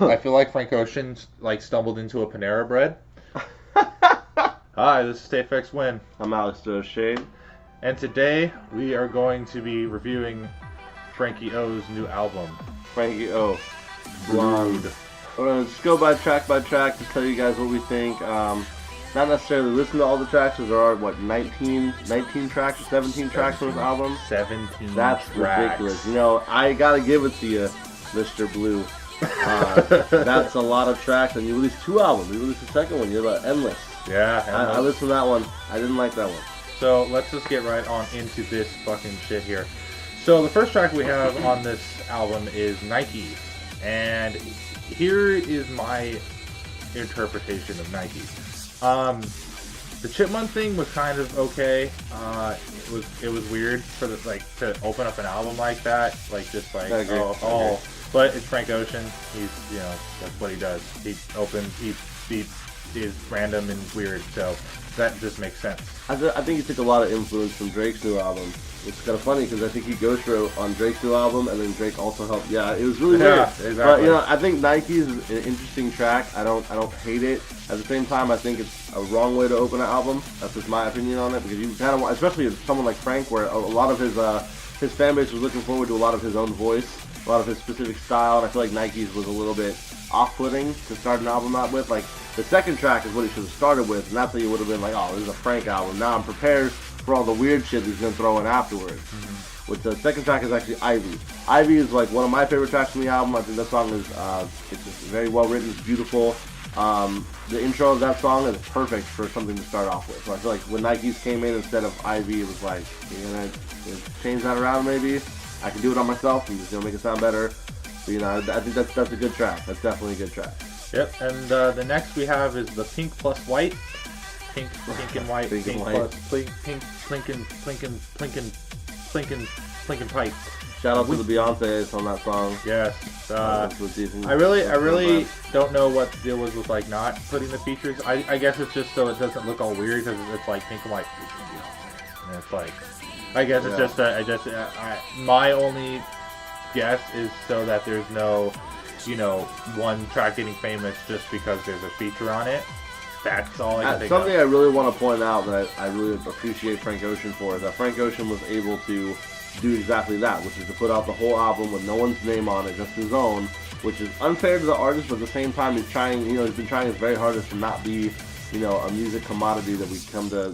I feel like Frank Ocean like stumbled into a Panera Bread. Hi, this is StayFX Win. I'm Alex Shade. And today we are going to be reviewing Frankie O's new album. Frankie O. Blond. We're going to just go by track, just tell you guys what we think. Not necessarily listen to all the tracks, because there are, 19 tracks or 17 tracks on this album? 17 That's tracks. ridiculous. You know, I gotta give it to you, Mr. Blue. That's a lot of tracks, and you released 2 albums. You released the second one, you're like Endless. Yeah, I listened to that one. I didn't like that one. So let's just get right on into this fucking shit here. So the first track we have on this album is Nike. And here is my interpretation of Nike. The Chipmunk thing was kind of okay. It was weird for to open up an album like that, but it's Frank Ocean. He's that's what he does. He is random and weird, so that just makes sense. I think he took a lot of influence from Drake's new album. It's kind of funny because I think he ghostwrote on Drake's new album, and then Drake also helped. Yeah, it was really weird. Exactly. But I think Nike is an interesting track. I don't hate it. At the same time, I think it's a wrong way to open an album. That's just my opinion on it, because you kind of want, especially someone like Frank, where a lot of his fan base was looking forward to a lot of his own voice, a lot of his specific style, and I feel like Nike's was a little bit off-putting to start an album out with. Like, the second track is what he should have started with, and that's how you would have been like, oh, this is a Frank album. Now I'm prepared for all the weird shit he's going to throw in afterwards. Mm-hmm. Which the second track is actually Ivy. Ivy is like one of my favorite tracks from the album. I think that song is it's just very well written, it's beautiful. The intro of that song is perfect for something to start off with. So I feel like when Nike's came in instead of Ivy, it was like, you're going to change that around maybe? I can do it on myself and just make it sound better. But, I think that's a good track. That's definitely a good track. Yep, and the next we have is the Pink plus White. Pink and white, pink and plus white. Plinkin pipe. Shout out to the Beyonces on that song. Yes. I really don't know what the deal was with not putting the features. I guess it's just so it doesn't look all weird, because it's like pink and white. And it's like, I guess it's just my only guess is so that there's no, one track getting famous just because there's a feature on it. That's all I can think something of. I really want to point out that I really appreciate Frank Ocean for is that Frank Ocean was able to do exactly that, which is to put out the whole album with no one's name on it, just his own, which is unfair to the artist, but at the same time he's trying, he's been trying his very hardest to not be, a music commodity that we come to,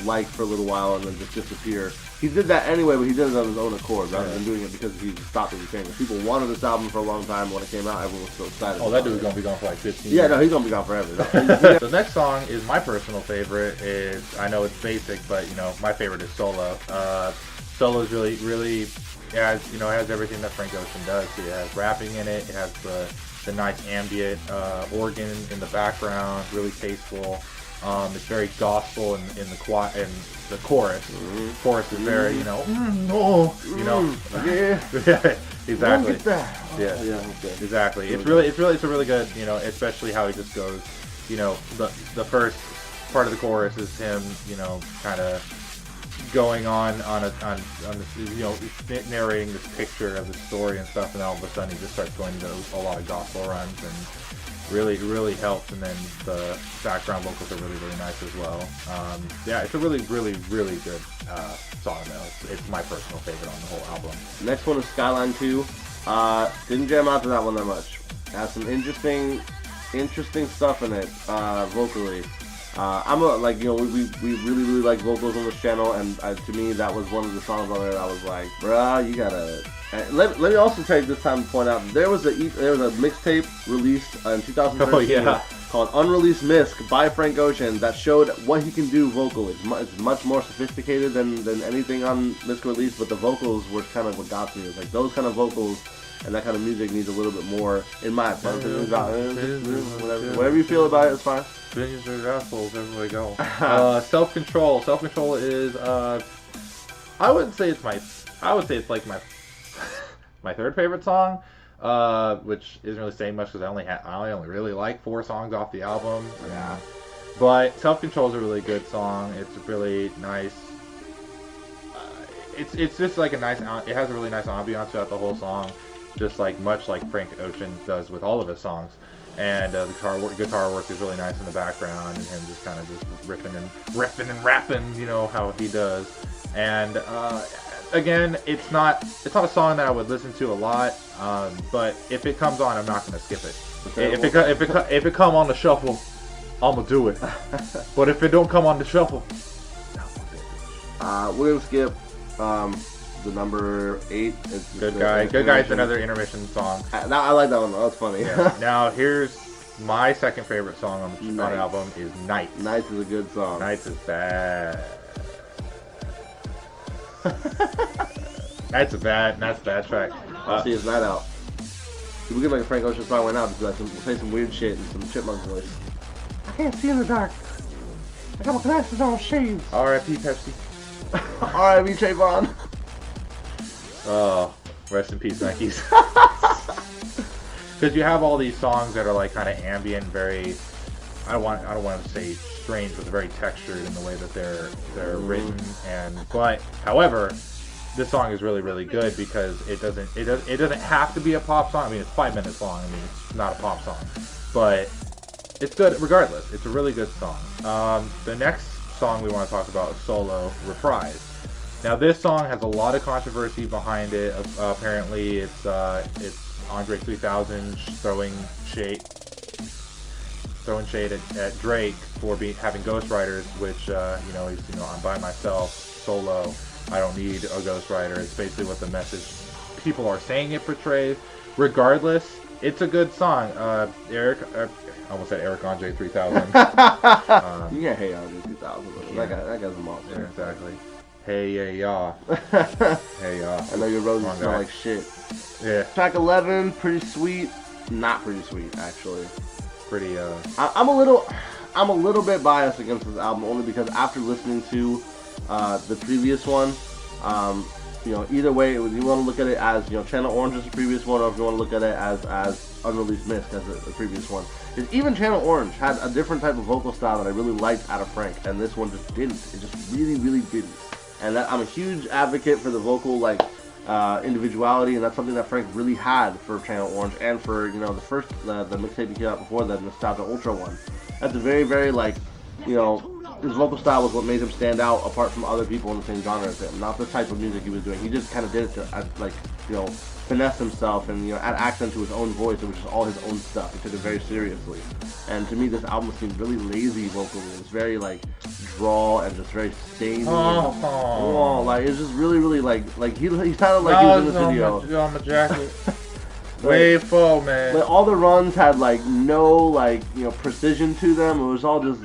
like for a little while and then just disappear. He did that anyway, but he did it on his own accord rather than doing it because he stopped being famous. People wanted this album for a long time. When it came out, everyone was so excited. Oh, that dude's going to be gone for like 15 years. Yeah, no, he's going to be gone forever. The next song is my personal favorite. I know it's basic, but, my favorite is Solo. Solo is really, has everything that Frank Ocean does. It has rapping in it. It has the nice ambient organ in the background, really tasteful. It's very gospel in the chorus. Mm-hmm. Chorus is very, yeah, exactly. Yeah, okay. Exactly. It's a really good, especially how he just goes, the first part of the chorus is him, kind of going on this, narrating this picture of the story and stuff, and all of a sudden he just starts going into a lot of gospel runs, and really helps. And then the background vocals are really nice as well. It's a really good song though. It's my personal favorite on the whole album. Next one is Skyline 2. Didn't jam out to that one that much. Has some interesting stuff in it vocally. We really like vocals on this channel, and to me that was one of the songs on there that I was like, bruh, you gotta. Let me also take this time to point out that there was a mixtape released in 2013 called Unreleased Misc by Frank Ocean that showed what he can do vocally. It's much more sophisticated than anything on Misc release, but the vocals were kind of what got me. It was like those kind of vocals and that kind of music needs a little bit more, in my opinion. Whatever you feel about it, it's fine. Billions of assholes everywhere we go. Self-Control. Self-Control is I would say it's like my third favorite song, which isn't really saying much because I only really like 4 songs off the album. Yeah. But Self-Control is a really good song. It's really nice. It's just like a nice. It has a really nice ambiance throughout the whole song. just like much like Frank Ocean does with all of his songs. And the guitar work is really nice in the background, and him just kind of just ripping and rapping, you know, how he does. And again, it's not a song that I would listen to a lot, but if it comes on, I'm not gonna skip it. If it come on the shuffle, I'm gonna do it. But if it don't come on the shuffle, we're gonna skip the number 8. Good Guy. Good Guy is another intermission song. I like that one. That was funny. Yeah. Now here's my second favorite song on the album is Nights. Nights is a good song. Nights is bad. Nights is bad. That's a bad track. See, it's Night Out. We could make a Frank Ocean song right now because I can say some weird shit and some chipmunk voice. I can't see in the dark. I got my glasses on, shades. R.I.P. Pepsi. R.I.P. Trayvon. Oh, rest in peace, Nikes. Because you have all these songs that are like kind of ambient, very. I don't want to say strange, but very textured in the way that they're written. But however, this song is really, really good because it doesn't have to be a pop song. I mean, it's 5 minutes long. I mean, it's not a pop song, but it's good regardless. It's a really good song. The next song we want to talk about is Solo, Reprise. Now this song has a lot of controversy behind it. Apparently it's Andre 3000 throwing shade at Drake for having ghostwriters, which he's I'm by myself, solo. I don't need a ghostwriter. It's basically what the message people are saying it portrays. Regardless, it's a good song. Eric, I almost said Eric Andre 3000. You can't hate Andre 3000. Yeah. That guy's a monster. Yeah, exactly. Hey, yeah, y'all. Hey, y'all. I know your roses smell like shit. Yeah. Track 11, pretty sweet. Not pretty sweet, actually. Pretty, I'm a little bit biased against this album only because after listening to the previous one, either way, you want to look at it as, Channel Orange is the previous one, or if you want to look at it as Unreleased Mist as the previous one. Because even Channel Orange had a different type of vocal style that I really liked out of Frank, and this one just didn't. It just really, really didn't. And I'm a huge advocate for the vocal, individuality, and that's something that Frank really had for Channel Orange, and for, the mixtape he came out before that, Nostalgia Ultra one. That's a very, very, his vocal style was what made him stand out apart from other people in the same genre as him. Not the type of music he was doing. He just kind of did it to, finesse himself and, add accent to his own voice, which is all his own stuff. He took it very seriously. And to me, this album seemed really lazy vocally. It was very, drawl and just very samey. It's just really, really, he sounded like he was in the studio. On my jacket. Way full, man. All the runs had, no, precision to them. It was all just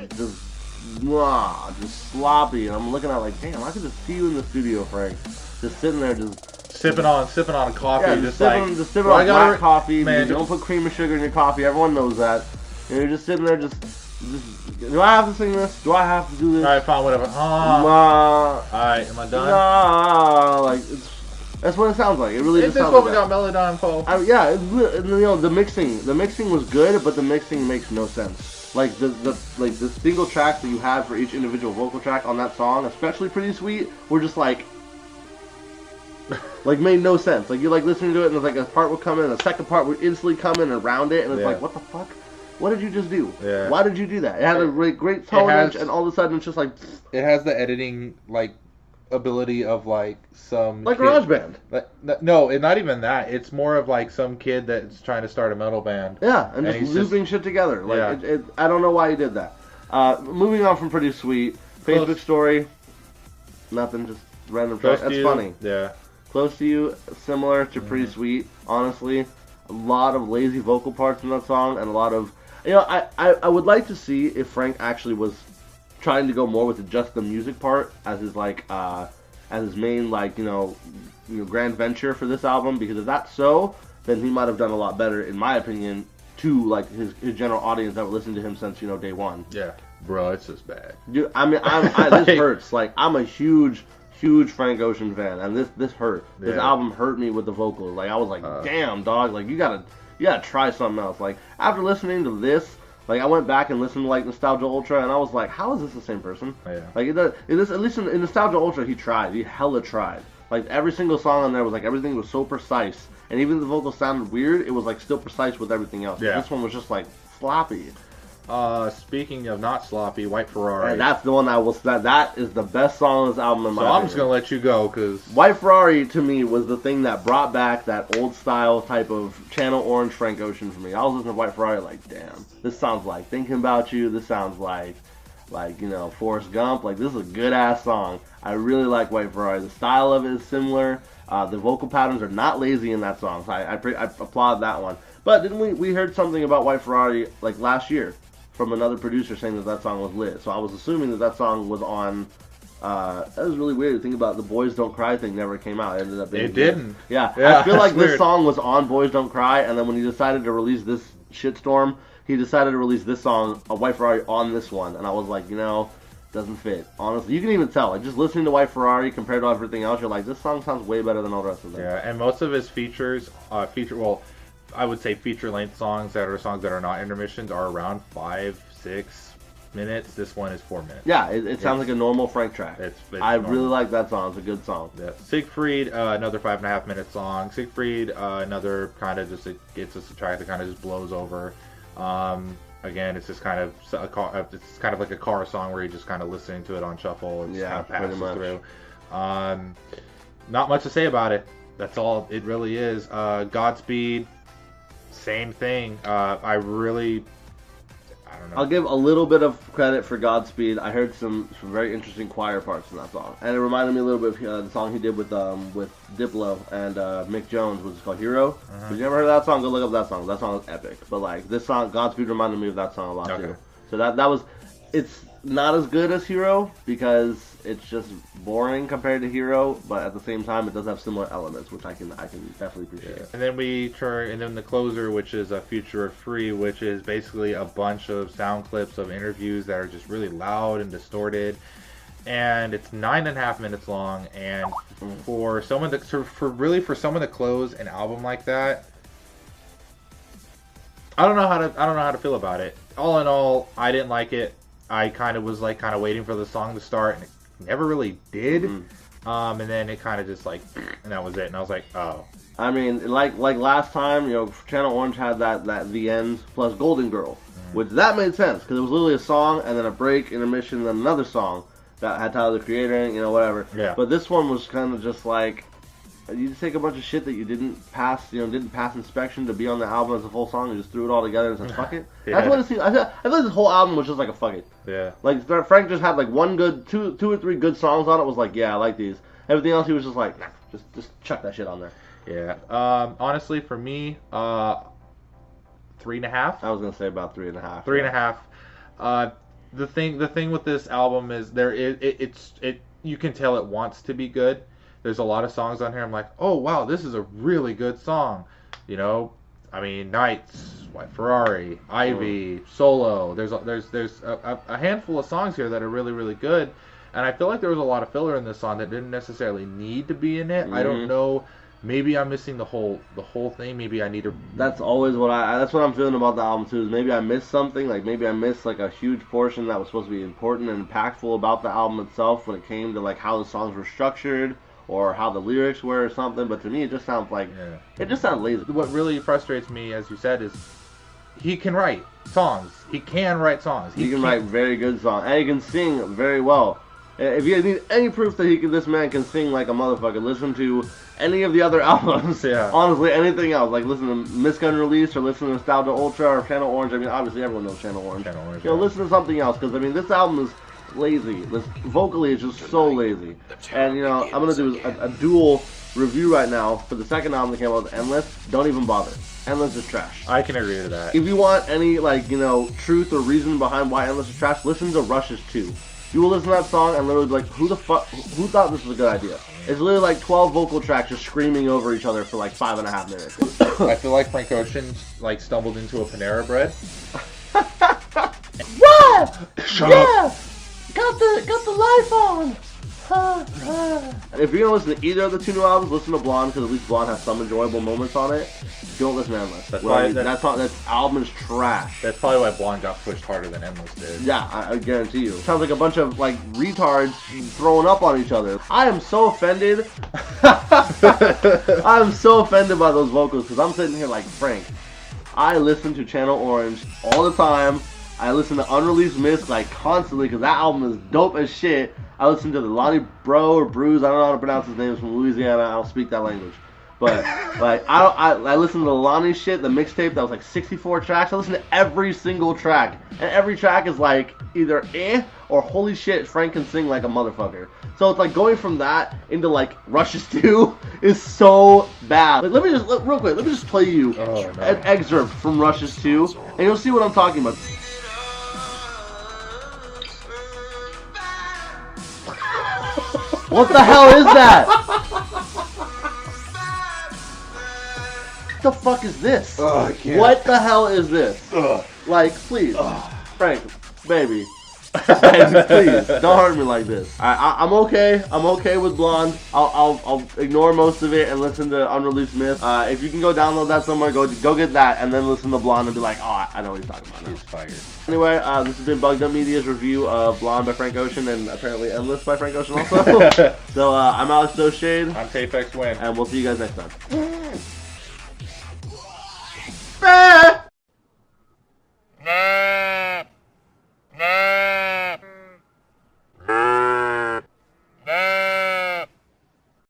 sloppy. And I'm looking at damn, I could just see you in the studio, Frank. Just sitting there, just sipping on a coffee, yeah, just sipping on black coffee. Man, don't put cream or sugar in your coffee. Everyone knows that. You're just sitting there, just. Do I have to sing this? Do I have to do this? All right, fine, whatever. All right, am I done? That's what it sounds like. It really is. Is this what we got Melodon for? Yeah, the mixing was good, but the mixing makes no sense. The single tracks that you had for each individual vocal track on that song, especially Pretty Sweet, were just made no sense. You're listening to it and it's a part would come in, a second part would instantly come in around it, and it's what the fuck? What did you just do? Yeah. Why did you do that? It had a great tone, and all of a sudden it's just it has the editing ability of some GarageBand. No, not even that. It's more of some kid that's trying to start a metal band. Yeah, and just looping shit together. I don't know why he did that. Moving on from Pretty Sweet, Facebook story, nothing, just random track. That's funny. Yeah. Close to You, similar to Pretty Sweet. Honestly, a lot of lazy vocal parts in that song, and a lot of I would like to see if Frank actually was trying to go more with just the music part as his main grand venture for this album, because if that's so, then he might have done a lot better, in my opinion, to his general audience that would listen to him since day one. Yeah, bro, it's just bad. Dude, I mean, this hurts. I'm a huge Frank Ocean fan, and this hurt. Yeah. This album hurt me with the vocals. I was damn, dog, you gotta try something else. After listening to this, I went back and listened to Nostalgia Ultra, and I was like, how is this the same person? Yeah. At least in Nostalgia Ultra, he hella tried. Every single song on there was everything was so precise, and even the vocals sounded weird, it was like still precise with everything else. Yeah. This one was just like sloppy. Speaking of not sloppy, White Ferrari. And that's the one that is the best song on this album in my opinion. I'm just gonna let you go because White Ferrari to me was the thing that brought back that old style type of Channel Orange Frank Ocean for me. I was listening to White Ferrari like, damn, this sounds like Thinking About You. This sounds like Forrest Gump. Like, this is a good ass song. I really like White Ferrari. The style of it is similar. The vocal patterns are not lazy in that song. So I applaud that one. But didn't we heard something about White Ferrari like last year from another producer saying that song was lit. So I was assuming that song was on. That was really weird to think about. The Boys Don't Cry thing never came out. It ended up being. It didn't. Yeah. Yeah, I feel like this weird. song was on Boys Don't Cry, and then when he decided to release this shitstorm, he decided to release this song, White Ferrari, on this one, and I was like, doesn't fit. Honestly, you can even tell. Like, just listening to White Ferrari compared to everything else, you're like, this song sounds way better than all the rest of them. Yeah, and most of his features, I would say feature-length songs that are not intermissions are around 5-6 minutes. This one is 4 minutes. Yeah, it sounds like a normal Frank track. It's I normal. really like that song. It's a good song. Yeah. Siegfried, another 5.5 minute song. Siegfried, another kind of just it's a track that kind of just blows over. Again, it's just kind of it's kind of like a car song where you're just kind of listening to it on shuffle and just kind of passes through. Not much to say about it. That's all it really is. Godspeed, same thing. I don't know. I'll give a little bit of credit for Godspeed. I heard some very interesting choir parts in that song, and it reminded me a little bit of the song he did with Diplo and Mick Jones, which is called Hero. If you ever heard that song, go look up that song. That song is epic. But like this song, Godspeed reminded me of that song a lot too. So that was, it's not as good as Hero because it's just boring compared to Hero, but at the same time, it does have similar elements, which I can definitely appreciate. Yeah. And then the closer, which is a Future of Free, which is basically a bunch of sound clips of interviews that are just really loud and distorted. And it's 9.5 minutes long. And for someone to close an album like that, I don't know how to feel about it. All in all, I didn't like it. I kind of was waiting for the song to start, and it never really did. And then it kind of just and that was it. And I was like, oh. I mean, like last time, Channel Orange had that The End plus Golden Girl, which that made sense because it was literally a song and then a break, intermission, and then another song that had Tyler the Creator in it, whatever. Yeah. But this one was kind of just like, you just take a bunch of shit that you didn't pass inspection to be on the album as a full song and just threw it all together and said, fuck it. Yeah. That's what it seems. I feel like this whole album was just like a fuck it. Yeah. Like, Frank just had like one good, two or three good songs on it, was like, yeah, I like these. Everything else he was just like, nah, just chuck that shit on there. Yeah. Honestly, for me, 3.5. I was gonna say about 3.5. 3.5. The thing with this album is you can tell it wants to be good. There's a lot of songs on here I'm like, oh wow, this is a really good song. I mean, Nights, White Ferrari, Ivy, Solo. There's a handful of songs here that are really, really good. And I feel like there was a lot of filler in this song that didn't necessarily need to be in it. I don't know. Maybe I'm missing the whole thing. Maybe I need to. That's always that's what I'm feeling about the album too. Is maybe I missed something. Like maybe I missed like a huge portion that was supposed to be important and impactful about the album itself when it came to like how the songs were structured or how the lyrics were or something. But to me, it just sounds like it just sounds lazy. What really frustrates me, as you said, is he can write songs. He can write songs. He can write very good songs, and he can sing very well. If you need any proof that this man can sing like a motherfucker, listen to any of the other albums. Yeah. Honestly, anything else. Like listen to Misgun Release or listen to Nostalgia Ultra or Channel Orange. I mean, obviously everyone knows Channel Orange. Listen to something else because I mean, this album is lazy. Vocally, it's just so lazy. And I'm gonna do a dual review right now for the second album that came out with Endless. Don't even bother. Endless is trash. I can agree to that. If you want any truth or reason behind why Endless is trash, listen to Rush's 2. You will listen to that song and literally be like, who thought this was a good idea? It's literally like 12 vocal tracks just screaming over each other for like 5.5 minutes. I feel like Frank Ocean stumbled into a Panera Bread. What? Shut up. Got the life on. If you're gonna listen to either of the two new albums, listen to Blonde, because at least Blonde has some enjoyable moments on it. Don't listen to Endless. That album is trash. That's probably why Blonde got pushed harder than Endless did. Yeah, I guarantee you. Sounds like a bunch of like retards throwing up on each other. I am so offended. I am so offended by those vocals, because I'm sitting here like, Frank, I listen to Channel Orange all the time. I listen to Unreleased Mist like constantly, because that album is dope as shit. I listen to the Lonnie Bro or Bruce, I don't know how to pronounce his name, he's from Louisiana, I don't speak that language. But like I listen to the Lonnie shit, the mixtape that was like 64 tracks. I listen to every single track, and every track is like either or holy shit, Frank can sing like a motherfucker. So it's like going from that into like Rush's 2 is so bad. Like real quick, let me just play you an excerpt from Rush's 2, and you'll see what I'm talking about. What the hell is that? What the fuck is this? I can't. What the hell is this? Like, please, Frank, baby, please, don't hurt me like this. I'm okay. I'm okay with Blonde. I'll ignore most of it and listen to Unreleased Myth. If you can go download that somewhere, go get that, and then listen to Blonde and be like, oh, I know what he's talking about now. He's fired. Anyway, this has been Bugged Up Media's review of Blonde by Frank Ocean, and apparently Endless by Frank Ocean also. So I'm Alex Doshade. I'm Tafex Win. And we'll see you guys next time.